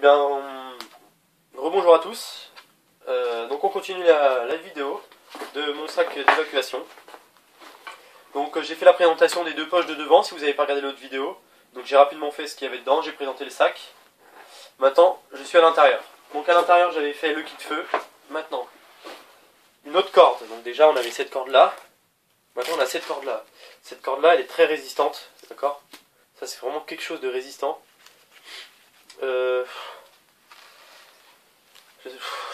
bien, rebonjour à tous. Donc on continue la vidéo de mon sac d'évacuation. Donc j'ai fait la présentation des deux poches de devant si vous n'avez pas regardé l'autre vidéo. Donc j'ai rapidement fait ce qu'il y avait dedans, j'ai présenté le sac. Maintenant je suis à l'intérieur. Donc à l'intérieur j'avais fait le kit feu. Maintenant une autre corde. Donc déjà on avait cette corde là. Maintenant on a cette corde là. Cette corde là elle est très résistante. D'accord ? Ça c'est vraiment quelque chose de résistant.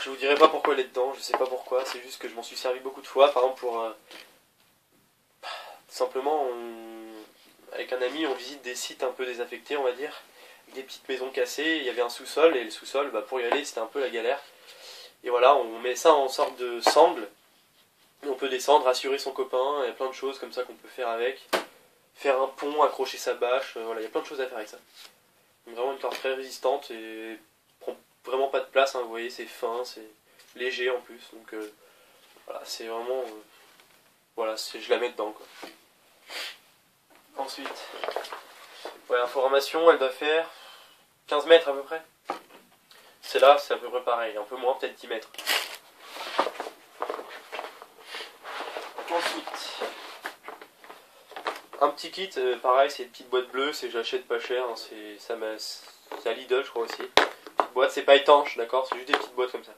Je vous dirai pas pourquoi elle est dedans, je sais pas pourquoi, c'est juste que je m'en suis servi beaucoup de fois, par exemple pour... simplement, avec un ami, on visite des sites un peu désaffectés, on va dire, des petites maisons cassées, il y avait un sous-sol, et le sous-sol, pour y aller, c'était un peu la galère. Et voilà, on met ça en sorte de sangle, et on peut descendre, assurer son copain, il y a plein de choses comme ça qu'on peut faire avec. Faire un pont, accrocher sa bâche, voilà, il y a plein de choses à faire avec ça. Donc vraiment une corde très résistante et prend vraiment pas de place, hein, vous voyez, c'est fin, c'est léger en plus, donc voilà, c'est vraiment, voilà, je la mets dedans quoi. Ensuite, ouais, information, elle doit faire 15 mètres à peu près. Celle-là, c'est à peu près pareil, un peu moins, peut-être 10 mètres. Ensuite, un petit kit, pareil, c'est une petite boîte bleue, c'est j'achète pas cher, hein, c'est à Lidl je crois aussi. Petite boîte, c'est pas étanche, d'accord, c'est juste des petites boîtes comme ça.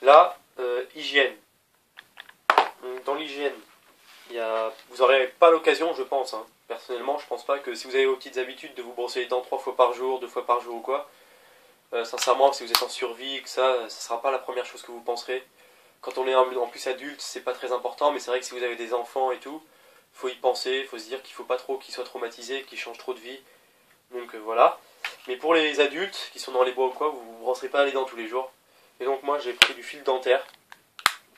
Là, hygiène. Dans l'hygiène, vous n'aurez pas l'occasion, je pense, hein. Personnellement, je pense pas que si vous avez vos petites habitudes de vous brosser les dents 3 fois par jour, 2 fois par jour ou quoi, sincèrement, si vous êtes en survie, que ça sera pas la première chose que vous penserez. Quand on est en plus adulte, c'est pas très important, mais c'est vrai que si vous avez des enfants et tout, faut y penser, il faut se dire qu'il faut pas trop qu'ils soient traumatisés, qu'ils changent trop de vie. Donc voilà. Mais pour les adultes qui sont dans les bois ou quoi, vous vous brosserez pas les dents tous les jours. Et donc moi j'ai pris du fil dentaire.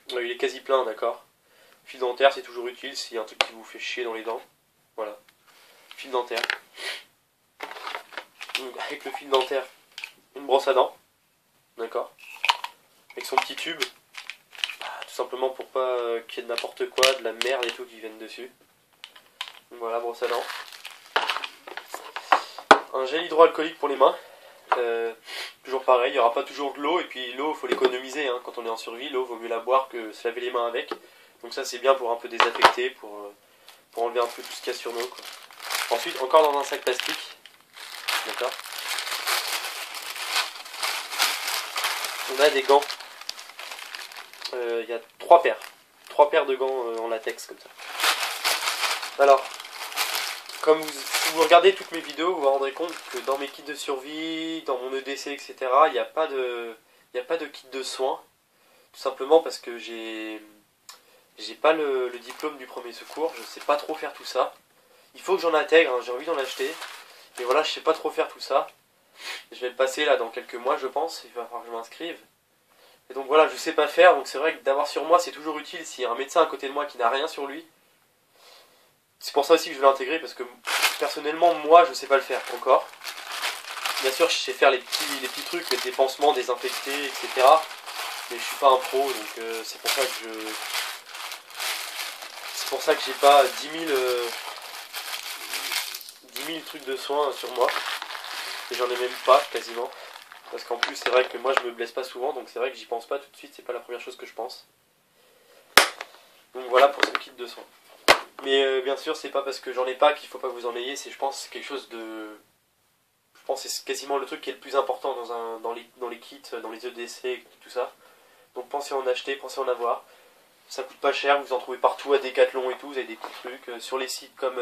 Il est quasi plein, d'accord. Fil dentaire c'est toujours utile s'il y a un truc qui vous fait chier dans les dents. Voilà. Fil dentaire. Donc, avec le fil dentaire, une brosse à dents. D'accord. Avec son petit tube. Tout simplement pour pas qu'il y ait de n'importe quoi, de la merde et tout qui vienne dessus. Donc voilà, brosse à dents. Un gel hydroalcoolique pour les mains. Toujours pareil, il n'y aura pas toujours de l'eau, et puis l'eau, il faut l'économiser, hein. Quand on est en survie, l'eau, vaut mieux la boire que se laver les mains avec. Donc ça, c'est bien pour un peu désaffecter, pour enlever un peu tout ce qu'il y a sur nous, quoi. Ensuite, encore dans un sac plastique. D'accord. On a des gants. Il y a 3 paires. 3 paires de gants en latex, comme ça. Alors, comme si vous regardez toutes mes vidéos, vous vous rendrez compte que dans mes kits de survie, dans mon EDC, etc., il n'y a pas de kit de soins. Tout simplement parce que j'ai pas le diplôme du premier secours, je sais pas trop faire tout ça. Il faut que j'en intègre, hein, j'ai envie d'en acheter. Mais voilà, je sais pas trop faire tout ça. Je vais le passer là dans quelques mois, je pense, il va falloir que je m'inscrive. Et donc voilà, je sais pas faire, donc c'est vrai que d'avoir sur moi, c'est toujours utile s'il y a un médecin à côté de moi qui n'a rien sur lui. C'est pour ça aussi que je vais l'intégrer, parce que personnellement, moi, je sais pas le faire encore. Bien sûr, je sais faire les petits trucs, les dépansements, désinfecter, etc. Mais je suis pas un pro, donc c'est pour ça que j'ai pas 10 000 trucs de soins sur moi. Et j'en ai même pas, quasiment. Parce qu'en plus, c'est vrai que moi, je me blesse pas souvent, donc c'est vrai que j'y pense pas tout de suite, c'est pas la première chose que je pense. Donc voilà pour ce kit de soins. Mais bien sûr, c'est pas parce que j'en ai pas qu'il faut pas que vous en ayez, je pense quelque chose de... Je pense que c'est quasiment le truc qui est le plus important dans les kits, dans les EDC et tout ça. Donc pensez à en acheter, pensez à en avoir. Ça coûte pas cher, vous en trouvez partout à Decathlon et tout, vous avez des petits trucs. Sur les sites comme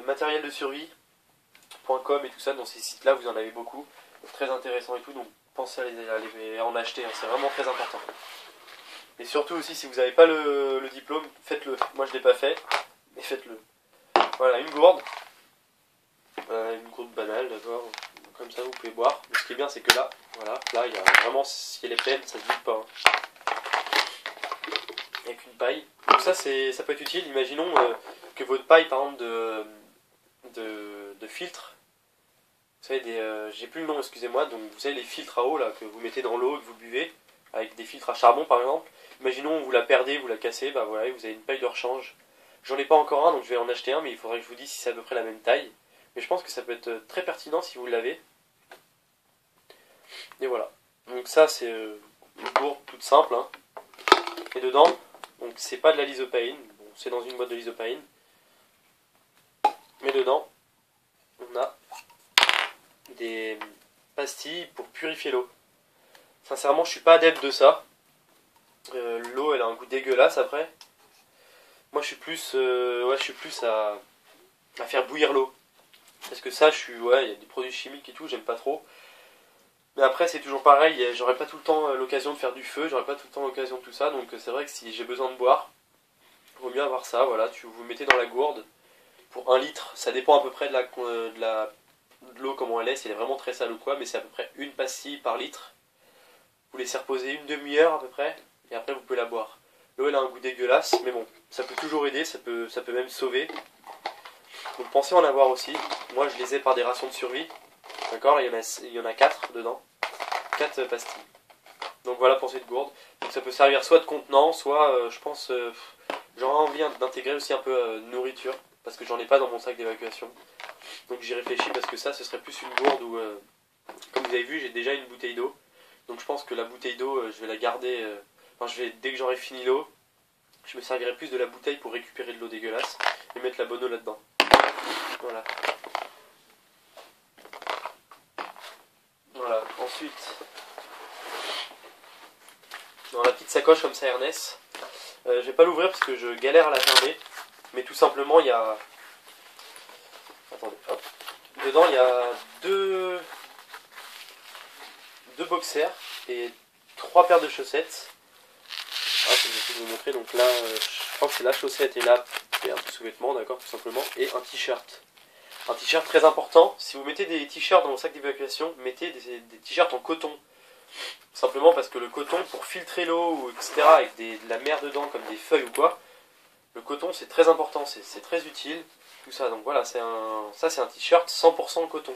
matériel de survie.com et tout ça, dans ces sites-là, vous en avez beaucoup. Très intéressant et tout, donc pensez à en acheter, hein, c'est vraiment très important. Et surtout aussi, si vous n'avez pas le diplôme, faites-le. Moi, je ne l'ai pas fait, mais faites-le. Voilà, une gourde banale, d'accord. Comme ça, vous pouvez boire. Mais ce qui est bien, c'est que là, voilà, là, il y a vraiment, si elle est pleine, ça se vide pas. Hein. Avec une paille. Donc ça peut être utile. Imaginons que votre paille, par exemple, de filtre. Vous savez, j'ai plus le nom, excusez-moi. Donc vous savez les filtres à eau là que vous mettez dans l'eau et que vous buvez, avec des filtres à charbon par exemple. Imaginons vous la perdez, vous la cassez, bah voilà, vous avez une paille de rechange. J'en ai pas encore un, donc je vais en acheter un, mais il faudrait que je vous dise si c'est à peu près la même taille. Mais je pense que ça peut être très pertinent si vous l'avez. Et voilà. Donc ça c'est une gourde toute simple. Hein. Et dedans, donc c'est pas de la lysopaïne, bon, c'est dans une boîte de lysopaïne. Mais dedans, on a des pastilles pour purifier l'eau. Sincèrement, je suis pas adepte de ça. L'eau, elle a un goût dégueulasse après. Moi, je suis plus à faire bouillir l'eau. Parce que ça, il y a des produits chimiques et tout, j'aime pas trop. Mais après, c'est toujours pareil, j'aurais pas tout le temps l'occasion de faire du feu, j'aurais pas tout le temps l'occasion de tout ça. Donc c'est vrai que si j'ai besoin de boire, il vaut mieux avoir ça. Voilà, vous mettez dans la gourde. Pour 1 litre, ça dépend à peu près de l'eau, comment elle est, si elle est vraiment très sale ou quoi, mais c'est à peu près une pastille par litre. Vous laissez reposer une demi-heure à peu près, et après vous pouvez la boire. L'eau elle a un goût dégueulasse, mais bon, ça peut toujours aider, ça peut même sauver. Donc pensez en avoir aussi. Moi je les ai par des rations de survie, d'accord, il y en a 4 dedans, 4 pastilles. Donc voilà pour cette gourde. Donc ça peut servir soit de contenant, soit je pense, j'aurais envie d'intégrer aussi un peu de nourriture, parce que j'en ai pas dans mon sac d'évacuation. Donc j'y réfléchis parce que ça, ce serait plus une gourde où, comme vous avez vu, j'ai déjà une bouteille d'eau. Donc je pense que la bouteille d'eau, je vais la garder, dès que j'aurai fini l'eau, je me servirai plus de la bouteille pour récupérer de l'eau dégueulasse et mettre la bonne eau là-dedans. Voilà. Voilà, ensuite, dans la petite sacoche comme ça Ernest, je vais pas l'ouvrir parce que je galère à la fermer, mais tout simplement il y a... Attendez, hop. Dedans il y a deux boxers et 3 paires de chaussettes. Ah, je vais essayer de vous montrer. Donc là, je crois que c'est la chaussette et la paire de sous-vêtements, d'accord, tout simplement, et un t-shirt. Un t-shirt très important. Si vous mettez des t-shirts dans vos sacs d'évacuation, mettez des t-shirts en coton. Simplement parce que le coton, pour filtrer l'eau, etc., avec de la mer dedans, comme des feuilles ou quoi, le coton c'est très important, c'est très utile. Tout ça, donc voilà, ça c'est un t-shirt 100% coton.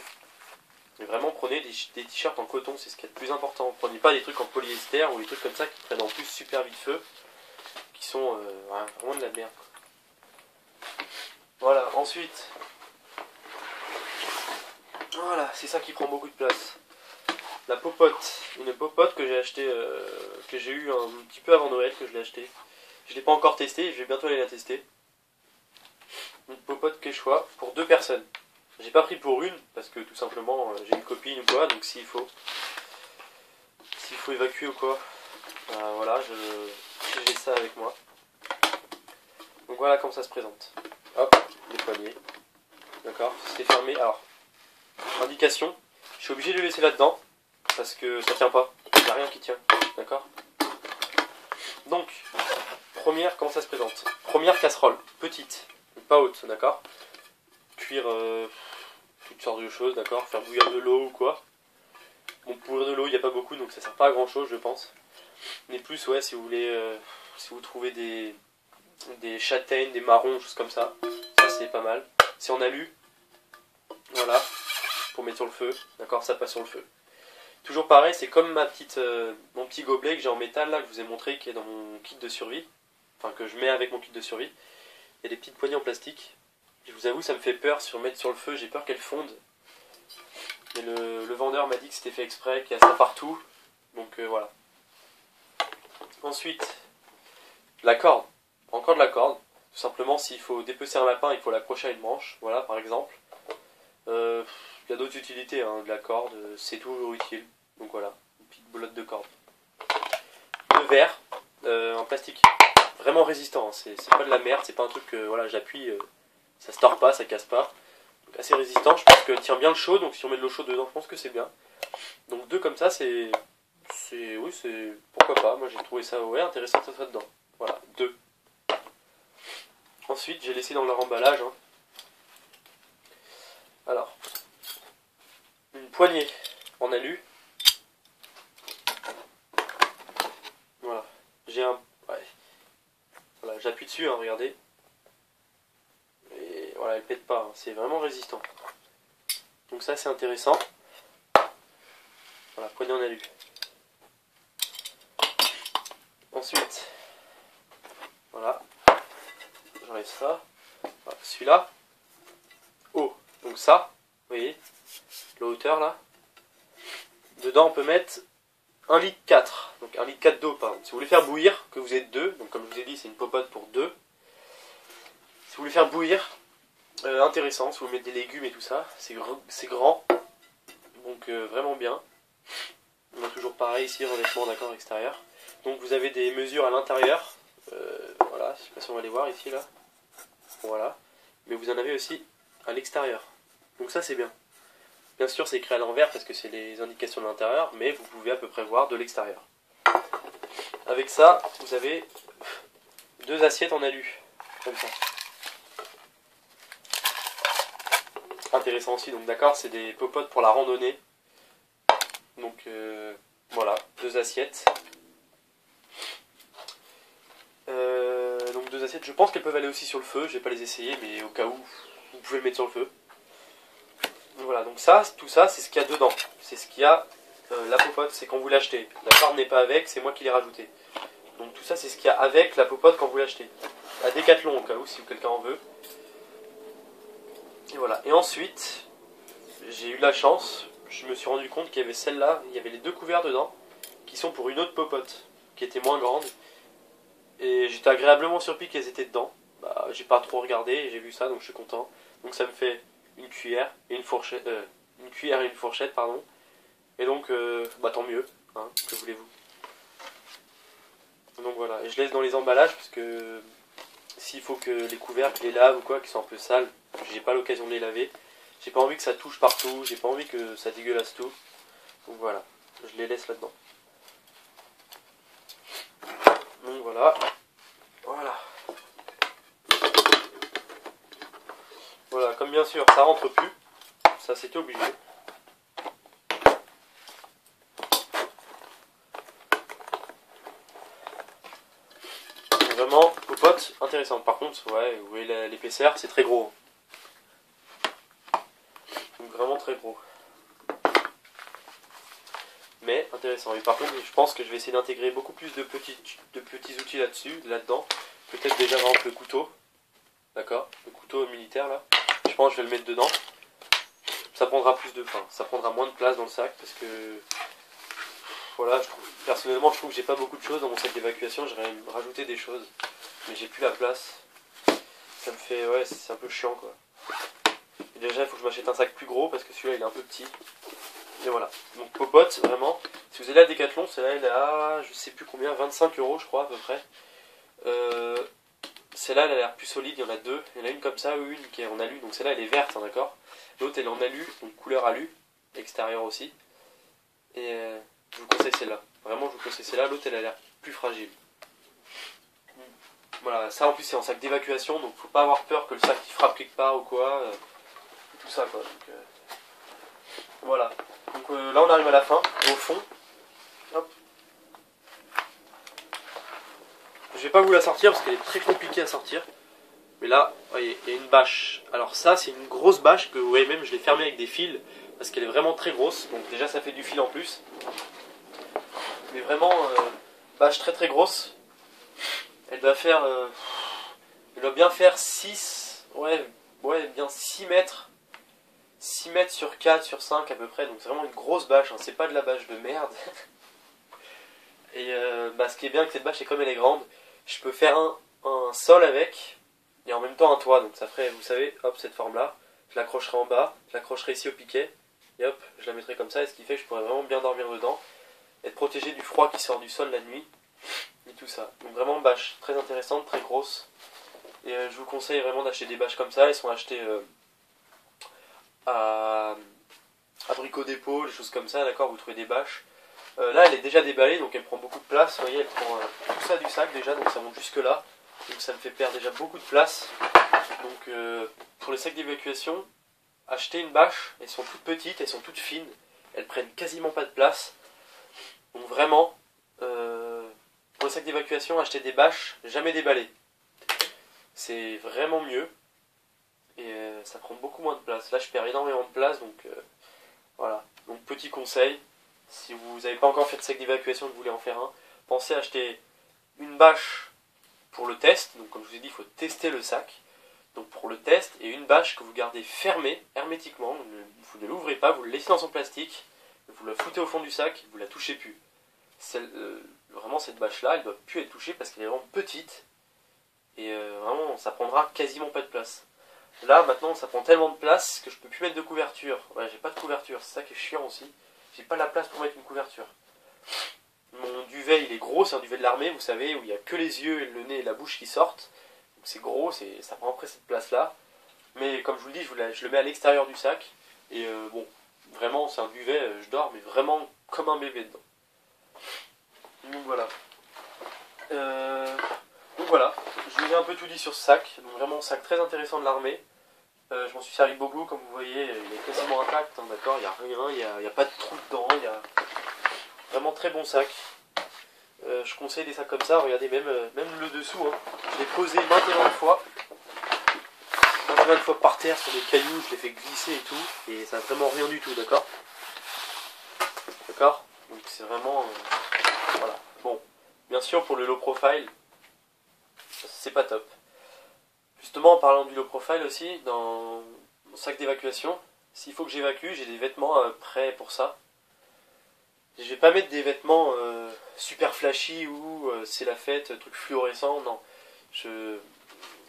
Mais vraiment, prenez des t-shirts en coton, c'est ce qui est le plus important. Prenez pas des trucs en polyester ou des trucs comme ça qui prennent en plus super vite feu, qui sont vraiment de la merde. Voilà, ensuite, voilà, c'est ça qui prend beaucoup de place. La popote, une popote que j'ai acheté, que j'ai eu un petit peu avant Noël, que je l'ai acheté. Je l'ai pas encore testé, je vais bientôt aller la tester. Une popote Quechua pour 2 personnes. J'ai pas pris pour une, parce que tout simplement j'ai une copine ou quoi, donc s'il faut évacuer ou quoi, voilà, j'ai ça avec moi. Donc voilà comment ça se présente. Hop, les poignées. D'accord, c'est fermé. Alors, indication, je suis obligé de le laisser là-dedans, parce que ça tient pas, il n'y a rien qui tient, d'accord. Donc, comment ça se présente. Première casserole, petite, pas haute, d'accord. Cuire toutes sortes de choses, d'accord. Faire bouillir de l'eau ou quoi. Bon, pour bouillir de l'eau, il n'y a pas beaucoup, donc ça sert pas à grand chose, je pense. Mais plus, ouais, si vous voulez, si vous trouvez des châtaignes, des marrons, choses comme ça c'est pas mal. C'est en alu, voilà, pour mettre sur le feu, d'accord, ça passe sur le feu. Toujours pareil, c'est comme mon petit gobelet que j'ai en métal là, que je vous ai montré, qui est dans mon kit de survie, enfin que je mets avec mon kit de survie. Il y a des petites poignées en plastique. Je vous avoue, ça me fait peur mettre sur le feu, j'ai peur qu'elles fondent. Mais le vendeur m'a dit que c'était fait exprès, qu'il y a ça partout, donc voilà. Ensuite, la corde, encore de la corde. Tout simplement, s'il faut dépecer un lapin, il faut l'accrocher à une branche, voilà, par exemple. Il y a d'autres utilités, hein, de la corde, c'est toujours utile. Donc voilà, une petite bolotte de corde. De verre, en plastique, vraiment résistant, hein, c'est pas de la merde, c'est pas un truc que voilà, j'appuie, ça se tord pas, ça casse pas. Donc assez résistant, je pense qu'elle tient bien le chaud, donc si on met de l'eau chaude dedans, je pense que c'est bien. Donc 2 comme ça, oui, pourquoi pas, moi j'ai trouvé ça intéressant que ça soit dedans. Voilà, 2. Ensuite, j'ai laissé dans leur emballage, hein. Alors, une poignée en alu. Voilà, voilà, j'appuie dessus, hein, regardez. Et voilà, elle pète pas, hein, c'est vraiment résistant. Donc ça, c'est intéressant. Voilà, poignée en alu. Ensuite, voilà, j'enlève ça. Voilà, celui-là, eau. Donc ça, vous voyez, la hauteur là. Dedans on peut mettre 1,4 litre, donc 1,4 litre d'eau par exemple. Si vous voulez faire bouillir, que vous êtes deux, donc comme je vous ai dit c'est une popote pour deux. Si vous voulez faire bouillir, intéressant, si vous mettez des légumes et tout ça, c'est grand, donc vraiment bien. On a toujours pareil ici, revêtement d'accord extérieur. Donc vous avez des mesures à l'intérieur, voilà, je sais pas si on va les voir ici là, voilà. Mais vous en avez aussi à l'extérieur, donc ça c'est bien. Bien sûr c'est écrit à l'envers parce que c'est les indications de l'intérieur, mais vous pouvez à peu près voir de l'extérieur. Avec ça, vous avez deux assiettes en alu, comme ça. Intéressant aussi, donc d'accord, c'est des popotes pour la randonnée. Donc voilà, deux assiettes. Donc deux assiettes, je pense qu'elles peuvent aller aussi sur le feu, je vais pas les essayer, mais au cas où, vous pouvez le mettre sur le feu. Donc voilà, donc ça, tout ça, c'est ce qu'il y a dedans. C'est ce qu'il y a, la popote, c'est quand vous l'achetez. La barre n'est pas avec, c'est moi qui l'ai rajouté. Donc tout ça, c'est ce qu'il y a avec la popote quand vous l'achetez. À Decathlon au cas où, si quelqu'un en veut. Et voilà, et ensuite, j'ai eu la chance, je me suis rendu compte qu'il y avait celle-là, il y avait les deux couverts dedans, qui sont pour une autre popote, qui était moins grande. Et j'étais agréablement surpris qu'elles étaient dedans. Bah, j'ai pas trop regardé, j'ai vu ça, donc je suis content. Donc ça me fait une cuillère et une fourchette, pardon. Et donc, bah tant mieux, hein, que voulez-vous. Donc voilà, et je laisse dans les emballages parce que s'il faut que les couvercles les lave ou quoi, qui sont un peu sales, j'ai pas l'occasion de les laver. J'ai pas envie que ça touche partout, j'ai pas envie que ça dégueulasse tout. Donc voilà, je les laisse là-dedans. Donc voilà. Voilà. Voilà, comme bien sûr, ça rentre plus. Ça c'était obligé. Vraiment, popote, intéressant. Par contre, ouais, vous voyez l'épaisseur, c'est très gros. Donc vraiment très gros. Mais intéressant. Et par contre, je pense que je vais essayer d'intégrer beaucoup plus de petits outils là-dedans. Peut-être déjà par exemple le couteau. D'accord, le couteau militaire là. Je pense que je vais le mettre dedans. Ça prendra ça prendra moins de place dans le sac parce que voilà, personnellement je trouve que j'ai pas beaucoup de choses dans mon sac d'évacuation. J'aimerais rajouter des choses, mais j'ai plus la place. Ça me fait, ouais, c'est un peu chiant quoi. Et déjà il faut que je m'achète un sac plus gros parce que celui-là il est un peu petit. Et voilà, donc popote vraiment. Si vous allez à Decathlon, celle-là elle est à je sais plus combien, 25 € je crois à peu près. Celle-là elle a l'air plus solide, il y en a deux. Il y en a une comme ça, une qui est en alu, donc celle-là elle est verte, hein, d'accord. L'autre elle est en alu, donc couleur alu, extérieur aussi. Et je vous conseille celle-là. Vraiment je vous conseille celle-là, l'autre elle a l'air plus fragile. Voilà, ça en plus c'est en sac d'évacuation, donc faut pas avoir peur que le sac qui frappe quelque part ou quoi. Tout ça quoi. Donc, voilà. Donc là on arrive à la fin, au fond. Hop. Je vais pas vous la sortir parce qu'elle est très compliquée à sortir. Mais là, vous voyez, il y a une bâche. Alors ça, c'est une grosse bâche que vous voyez même, je l'ai fermée avec des fils parce qu'elle est vraiment très grosse. Donc déjà, ça fait du fil en plus. Mais vraiment, bâche très très grosse. Elle doit faire, elle doit bien faire 6, ouais, bien 6 mètres. 6 mètres sur 4, sur 5 à peu près. Donc c'est vraiment une grosse bâche, hein. C'est pas de la bâche de merde. Et bah, ce qui est bien avec cette bâche, c'est comme elle est grande, je peux faire un sol avec. Et en même temps un toit, donc ça ferait, vous savez, hop, cette forme là, je l'accrocherai en bas, je l'accrocherai ici au piquet, et hop, je la mettrai comme ça, et ce qui fait que je pourrais vraiment bien dormir dedans, être protégé du froid qui sort du sol la nuit, et tout ça. Donc vraiment bâche très intéressante, très grosse, et je vous conseille vraiment d'acheter des bâches comme ça, elles sont achetées à Brico Dépôt, des choses comme ça, d'accord, vous trouvez des bâches. Là elle est déjà déballée, donc elle prend beaucoup de place, vous voyez, elle prend tout ça du sac déjà, donc ça monte jusque là. Donc ça me fait perdre déjà beaucoup de place. Donc pour les sacs d'évacuation, achetez une bâche, elles sont toutes petites, elles sont toutes fines, elles prennent quasiment pas de place. Donc vraiment, pour les sacs d'évacuation, achetez des bâches jamais déballées. C'est vraiment mieux. Et ça prend beaucoup moins de place. Là je perds énormément de place, donc voilà. Donc petit conseil, si vous n'avez pas encore fait de sac d'évacuation et que vous voulez en faire un, pensez à acheter une bâche pour le test. Donc comme je vous ai dit, il faut tester le sac. donc pour le test, et une bâche que vous gardez fermée hermétiquement, vous ne l'ouvrez pas, vous le laissez dans son plastique, vous la foutez au fond du sac, vous la touchez plus. Vraiment cette bâche là, elle ne doit plus être touchée parce qu'elle est vraiment petite, et vraiment ça prendra quasiment pas de place. Là maintenant ça prend tellement de place que je peux plus mettre de couverture. Ouais, j'ai pas de couverture, c'est ça qui est chiant aussi. J'ai pas la place pour mettre une couverture. Mon duvet il est gros, c'est un duvet de l'armée, vous savez, où il n'y a que les yeux, le nez et la bouche qui sortent. Donc c'est gros, ça prend après cette place là. Mais comme je vous le dis, je le mets à l'extérieur du sac. Et bon, vraiment c'est un duvet, je dors mais vraiment comme un bébé dedans. Donc voilà. Donc voilà, je vous ai un peu tout dit sur ce sac. Donc vraiment un sac très intéressant de l'armée. Je m'en suis servi beaucoup, comme vous voyez, il est quasiment intact, hein, d'accord, il n'y a rien, il n'y a pas de trou dedans, il y a vraiment très bon sac. Je conseille des sacs comme ça, regardez même le dessous, hein. Je l'ai posé maintes et maintes fois par terre sur des cailloux, je l'ai fait glisser et tout, et ça n'a vraiment rien du tout, d'accord. D'accord. Donc c'est vraiment... voilà. Bon, bien sûr pour le low profile, c'est pas top. Justement, en parlant du low profile aussi, dans mon sac d'évacuation, s'il faut que j'évacue, j'ai des vêtements prêts pour ça. Je vais pas mettre des vêtements super flashy ou c'est la fête, truc fluorescent, non.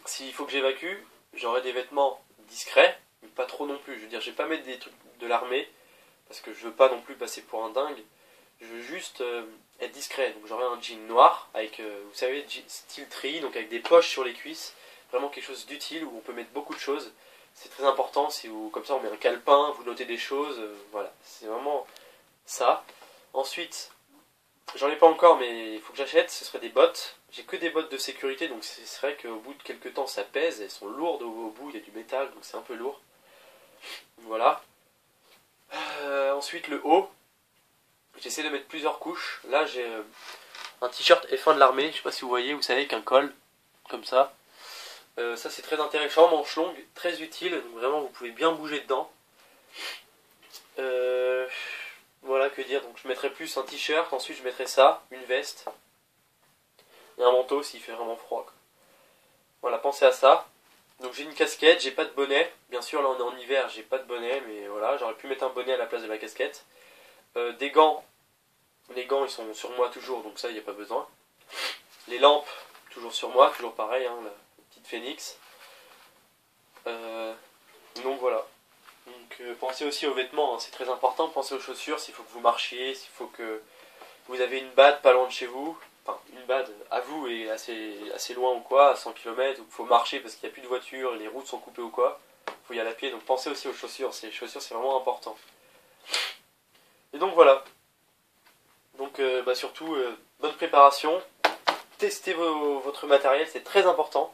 S'il faut que j'évacue, j'aurai des vêtements discrets, mais pas trop non plus. Je veux dire, je vais pas mettre des trucs de l'armée, parce que je veux pas non plus passer pour un dingue. Je veux juste être discret. Donc j'aurai un jean noir, avec, vous savez, style treillis, donc avec des poches sur les cuisses. Vraiment quelque chose d'utile, où on peut mettre beaucoup de choses. C'est très important, comme ça on met un calepin, vous notez des choses, voilà. C'est vraiment ça. Ensuite, j'en ai pas encore, mais il faut que j'achète, ce serait des bottes. J'ai que des bottes de sécurité, donc c'est vrai qu'au bout de quelques temps ça pèse, elles sont lourdes au bout, il y a du métal, donc c'est un peu lourd. Voilà. Ensuite le haut, j'essaie de mettre plusieurs couches. Là j'ai un t-shirt F1 de l'armée, je sais pas si vous savez qu'un col, comme ça. Ça c'est très intéressant, manche longue, très utile, donc vraiment vous pouvez bien bouger dedans. Voilà, que dire, donc je mettrai plus un t-shirt, ensuite je mettrai ça, une veste, et un manteau s'il fait vraiment froid, quoi. Voilà, pensez à ça. Donc j'ai une casquette, j'ai pas de bonnet, bien sûr là on est en hiver, j'ai pas de bonnet, mais voilà, j'aurais pu mettre un bonnet à la place de la casquette. Des gants, les gants ils sont sur moi toujours, donc ça il n'y a pas besoin. Les lampes, toujours sur moi, toujours pareil, hein, la petite phénix. Donc voilà. Donc pensez aussi aux vêtements, hein, c'est très important. Pensez aux chaussures, s'il faut que vous marchiez, s'il faut que vous avez une bad pas loin de chez vous. Enfin, une bad à vous et assez loin ou quoi, à 100 km, où il faut marcher parce qu'il n'y a plus de voiture, les routes sont coupées ou quoi. Il faut y aller à pied, donc pensez aussi aux chaussures. Les chaussures c'est vraiment important. Et donc voilà. Donc surtout, bonne préparation. Testez votre matériel, c'est très important.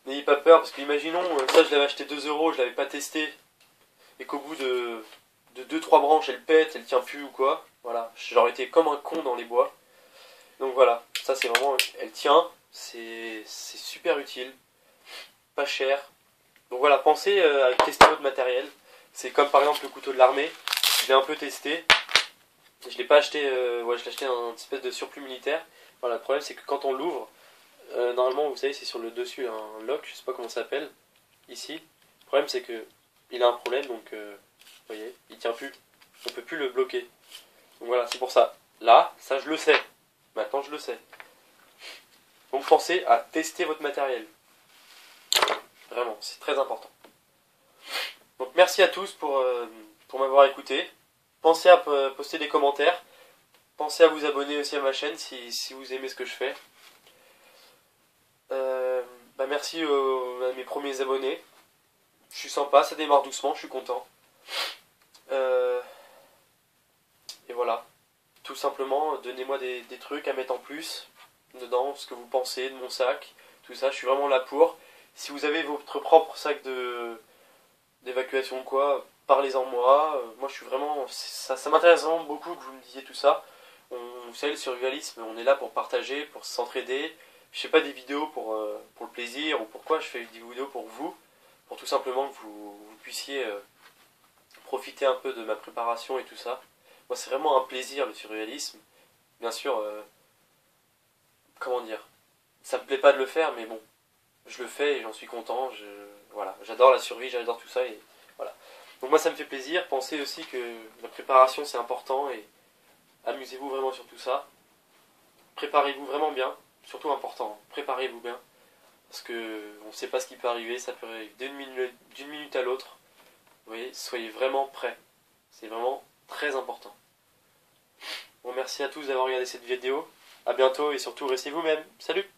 N'ayez pas peur, parce que imaginons, ça je l'avais acheté 2 euros, je l'avais pas testé, et qu'au bout de 2-3 branches elle pète, elle tient plus ou quoi. Voilà, j'aurais été comme un con dans les bois. Donc voilà, ça c'est vraiment, elle tient, c'est super utile, pas cher. Donc voilà, pensez à tester votre matériel. C'est comme par exemple le couteau de l'armée, je l'ai un peu testé. Je l'ai pas acheté, ouais je l'ai acheté un espèce de surplus militaire. Voilà, le problème c'est que quand on l'ouvre, normalement vous savez c'est sur le dessus un lock, je sais pas comment ça s'appelle, ici. Le problème c'est que il a un problème, donc vous voyez, il tient plus, on peut plus le bloquer. Donc voilà, c'est pour ça. Là, ça je le sais. Maintenant je le sais. Donc pensez à tester votre matériel. Vraiment, c'est très important. Donc merci à tous pour m'avoir écouté. Pensez à poster des commentaires. Pensez à vous abonner aussi à ma chaîne si vous aimez ce que je fais. Merci à mes premiers abonnés. Je suis sympa, ça démarre doucement, je suis content. Et voilà. Tout simplement, donnez-moi des trucs à mettre en plus dedans, ce que vous pensez de mon sac, tout ça, je suis vraiment là pour. Si vous avez votre propre sac d'évacuation ou quoi, parlez-en moi. Moi je suis vraiment, ça m'intéresse vraiment beaucoup que vous me disiez tout ça. Vous savez, le survivalisme, on est là pour partager, pour s'entraider. Je fais pas des vidéos pour le plaisir ou pourquoi, je fais des vidéos pour vous, pour tout simplement que vous puissiez profiter un peu de ma préparation et tout ça. Moi c'est vraiment un plaisir le survivalisme. Bien sûr, comment dire, ça me plaît pas de le faire, mais bon, je le fais et j'en suis content. Voilà, j'adore la survie, j'adore tout ça et voilà. Donc moi ça me fait plaisir. Pensez aussi que la préparation c'est important et amusez-vous vraiment sur tout ça. Préparez-vous vraiment bien, surtout important. Préparez-vous bien parce que on ne sait pas ce qui peut arriver. Ça peut arriver d'une minute à l'autre. Vous voyez, soyez vraiment prêts. C'est vraiment très important. Bon, merci à tous d'avoir regardé cette vidéo. A bientôt et surtout restez vous-même. Salut!